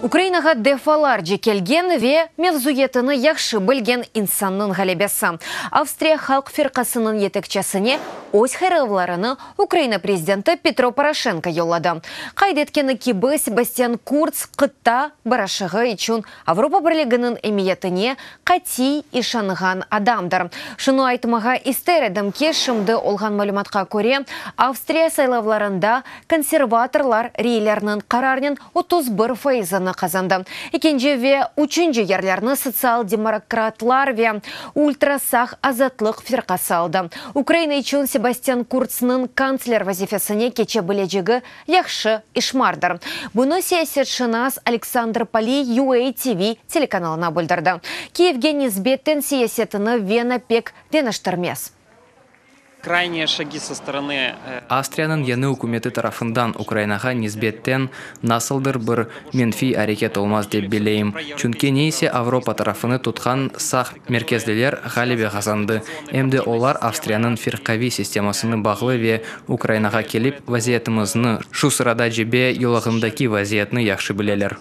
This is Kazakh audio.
Украинаға дефаларджи келген ве мевзуетіні яқшы білген инсанның ғалебесі. Австрия халық фирқасының етекчесіне өз хайрывларыны Украина президенті Петро Порошенко йоллады. Қайдеткені кебі Себастьян Курц қытта барашығы үшін Авропа бірлігінің эмиетіне қати ишанған адамдар. Шыны айтымаға истередім ке шымды олған мәліматқа көре Австрия сайлавларында консерваторлар рейлерінің қарарнен 31% қазанды. Екенже ве үшінші ерлерні социал-демократлар ве ультрасақ азатлық фирқасы алды. Украина үшін Себастьян Курцның канцлер вазифесіне кече білежігі яқшы ишмардар. Бұны саясетшінас Александр Пали UATV телеканалына білдірді. Киевге низбеттен саясетіні Вена пек денаштырмес. Крайние шаги со стороны Австрияның яны үкіметі тарафындан Украинаға низбеттен насылдыр бір менфи әрекет олмаз деп білейм. Чүнке нейсе Авропа тарафыны тұтқан сақ меркезлелер ғалебе ғазанды. Әмді олар Австрияның фирқави системасыны бағлы ве Украинаға келіп вазиетімізні шу сырада жебе елағындаки вазиетіні яқшы білелер.